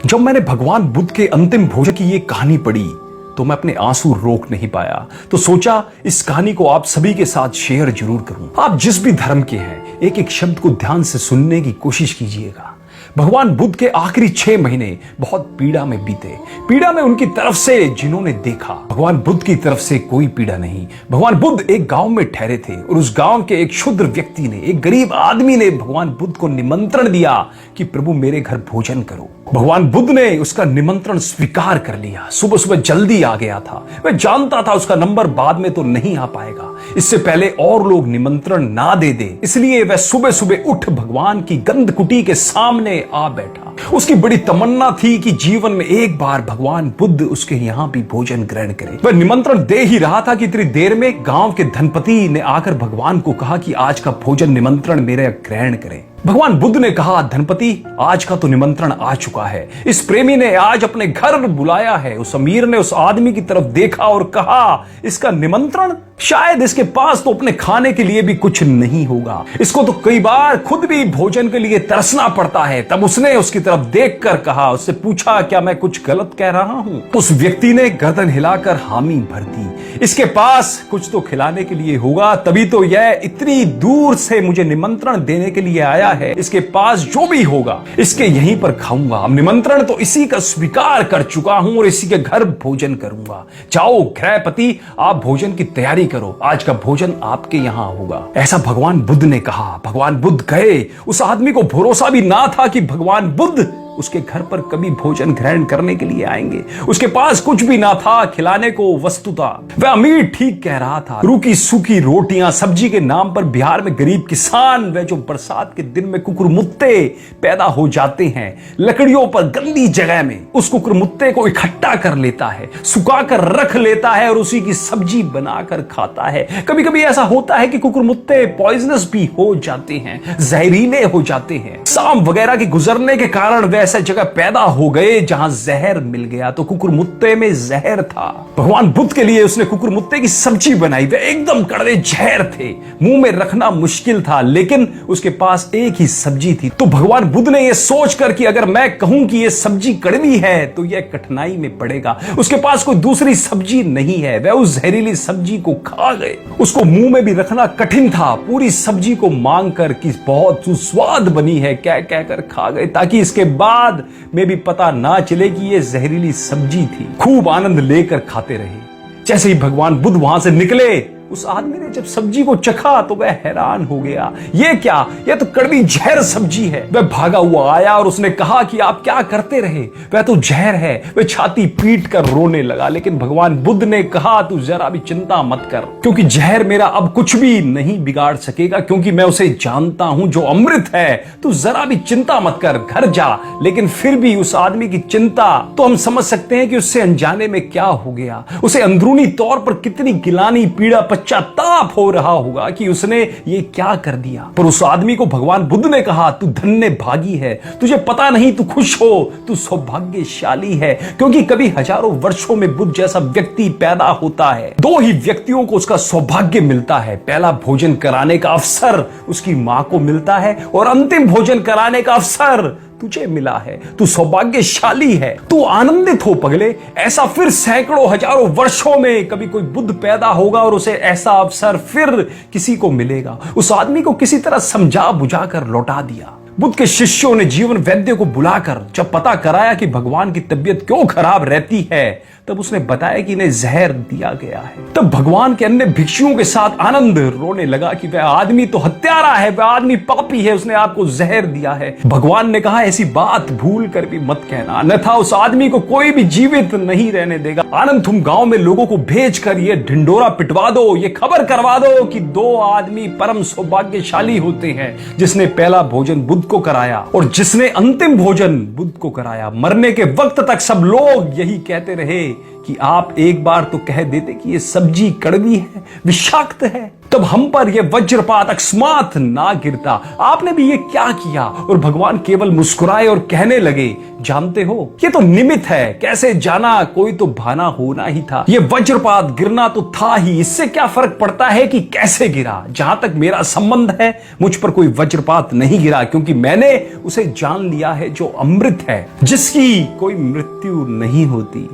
जब मैंने भगवान बुद्ध के अंतिम भोजन की ये कहानी पढ़ी तो मैं अपने आंसू रोक नहीं पाया। तो सोचा इस कहानी को आप सभी के साथ शेयर जरूर करूं। आप जिस भी धर्म के हैं, एक एक शब्द को ध्यान से सुनने की कोशिश कीजिएगा। भगवान बुद्ध के आखिरी 6 महीने बहुत पीड़ा में बीते। पीड़ा में उनकी तरफ से जिन्होंने देखा, भगवान बुद्ध की तरफ से कोई पीड़ा नहीं। भगवान बुद्ध एक गांव में ठहरे थे और उस गांव के एक क्षुद्र व्यक्ति ने, एक गरीब आदमी ने भगवान बुद्ध को निमंत्रण दिया कि प्रभु मेरे घर भोजन करो। भगवान बुद्ध ने उसका निमंत्रण स्वीकार कर लिया। सुबह सुबह जल्दी आ गया था। वह जानता था उसका नंबर बाद में तो नहीं आ पाएगा, इससे पहले और लोग निमंत्रण ना दे दे, इसलिए वह सुबह सुबह उठ भगवान की गंध कुटी के सामने आ बैठा। उसकी बड़ी तमन्ना थी कि जीवन में एक बार भगवान बुद्ध उसके यहां भी भोजन ग्रहण करे। वह निमंत्रण दे ही रहा था कि इतनी देर में गांव के धनपति ने आकर भगवान को कहा कि आज का भोजन निमंत्रण मेरे ग्रहण करें। भगवान बुद्ध ने कहा, धनपति आज का तो निमंत्रण आ चुका है। इस प्रेमी ने आज अपने घर बुलाया है। उस अमीर ने उस आदमी की तरफ देखा और कहा, इसका निमंत्रण? शायद इसके पास तो अपने खाने के लिए भी कुछ नहीं होगा। इसको तो कई बार खुद भी भोजन के लिए तरसना पड़ता है। तब उसने उसकी तरफ देखकर कहा, उससे पूछा, क्या मैं कुछ गलत कह रहा हूं? उस व्यक्ति ने गर्दन हिलाकर हामी भर दी। इसके पास कुछ तो खिलाने के लिए होगा, तभी तो यह इतनी दूर से मुझे निमंत्रण देने के लिए आया है। इसके पास जो भी होगा इसके यहीं पर खाऊंगा। अब निमंत्रण तो इसी का स्वीकार कर चुका हूं और इसी के घर भोजन करूंगा। जाओ गृहपति, आप भोजन की तैयारी करो, आज का भोजन आपके यहां होगा। ऐसा भगवान बुद्ध ने कहा। भगवान बुद्ध गए। उस आदमी को भरोसा भी ना था कि भगवान बुद्ध उसके घर पर कभी भोजन ग्रहण करने के लिए आएंगे। उसके पास कुछ भी ना था खिलाने को वस्तुता। वह अमीर ठीक कह रहा था। रूखी सूखी रोटियां, सब्जी के नाम पर बिहार में गरीब किसान, वह जो बरसात के दिन में कुकुरमुत्ते पैदा हो जाते हैं लकड़ियों पर गंदी जगह में, उस कुकुरमुत्ते को इकट्ठा कर लेता है, सुखा कर रख लेता है और उसी की सब्जी बनाकर खाता है। कभी कभी ऐसा होता है कि कुकुरमुत्ते पॉइजनस भी हो जाते हैं, जहरीले हो जाते हैं। सांप वगैरह के गुजरने के कारण ऐसे जगह पैदा हो गए जहां जहर मिल गया, तो कुकुरमुत्ते में जहर था। भगवान बुद्ध के लिए उसने कुकुरमुत्ते की सब्जी बनाई। वे एकदम कड़वे जहर थे, मुंह में रखना मुश्किल था, लेकिन उसके पास एक ही सब्जी थी। तो भगवान बुद्ध ने यह सोचकर कि अगर मैं कहूं कि यह सब्जी कड़वी है तो यह कठिनाई में पड़ेगा, उसके पास कोई दूसरी सब्जी नहीं है, वह उस जहरीली सब्जी को खा गए। उसको मुंह में भी रखना कठिन था। पूरी सब्जी को मांगकर कि बहुत सुस्वाद बनी है कह कहकर खा गए, ताकि इसके बाद में भी पता ना चले कि यह जहरीली सब्जी थी। खूब आनंद लेकर खाते रहे। जैसे ही भगवान बुद्ध वहां से निकले, उस आदमी ने जब सब्जी को चखा तो वह हैरान हो गया। ये क्या? यह तो कड़वी जहर सब्जी है। वह भागा हुआ आया और उसने कहा कि आप क्या करते रहे? वह तो जहर है। वह छाती पीट कर रोने लगा, लेकिन भगवान बुद्ध ने कहा, तू जरा भी चिंता मत कर, क्योंकि जहर मेरा अब कुछ भी नहीं बिगाड़ सकेगा, क्योंकि मैं उसे जानता हूं जो अमृत है। तू जरा भी चिंता मत कर, घर जा। लेकिन फिर भी उस आदमी की चिंता तो हम समझ सकते हैं कि उससे अनजाने में क्या हो गया। उसे अंदरूनी तौर पर कितनी गिलानी, पीड़ा, पश्चाताप हो रहा होगा कि उसने ये क्या कर दिया। पर उस आदमी को भगवान बुद्ध ने कहा, तू धन्य भागी है, तुझे पता नहीं तू खुश हो, तू सौभाग्यशाली है, क्योंकि कभी हजारों वर्षों में बुद्ध जैसा व्यक्ति पैदा होता है। 2 ही व्यक्तियों को उसका सौभाग्य मिलता है। पहला भोजन कराने का अवसर उसकी मां को मिलता है और अंतिम भोजन कराने का अवसर तुझे मिला है। तू सौभाग्यशाली है, तू आनंदित हो पगले। ऐसा फिर सैकड़ों हजारों वर्षों में कभी कोई बुद्ध पैदा होगा और उसे ऐसा अवसर फिर किसी को मिलेगा। उस आदमी को किसी तरह समझा बुझाकर लौटा दिया। बुद्ध के शिष्यों ने जीवन वैद्य को बुलाकर जब पता कराया कि भगवान की तबीयत क्यों खराब रहती है, तब उसने बताया कि इन्हें जहर दिया गया है। तब भगवान के अन्य भिक्षुओं के साथ आनंद रोने लगा कि वह आदमी तो हत्यारा है, वह आदमी पापी है, उसने आपको जहर दिया है। भगवान ने कहा, ऐसी बात भूल कर भी मत कहना, अन्यथा उस आदमी को कोई भी जीवित नहीं रहने देगा। आनंद, तुम गांव में लोगों को भेजकर ये ढिंडोरा पिटवा दो, ये खबर करवा दो कि 2 आदमी परम सौभाग्यशाली होते हैं, जिसने पहला भोजन बुद्ध को कराया और जिसने अंतिम भोजन बुद्ध को कराया। मरने के वक्त तक सब लोग यही कहते रहे कि आप एक बार तो कह देते कि ये सब्जी कड़वी है, विषाक्त है, तब हम पर यह वज्रपात अकस्मात ना गिरता। आपने भी ये क्या किया? और भगवान केवल मुस्कुराए और कहने लगे, जानते हो ये तो निमित्त है, कैसे जाना, कोई तो बहाना होना ही था। ये वज्रपात गिरना तो था ही, इससे क्या फर्क पड़ता है कि कैसे गिरा। जहां तक मेरा संबंध है मुझ पर कोई वज्रपात नहीं गिरा, क्योंकि मैंने उसे जान लिया है जो अमृत है, जिसकी कोई मृत्यु नहीं होती।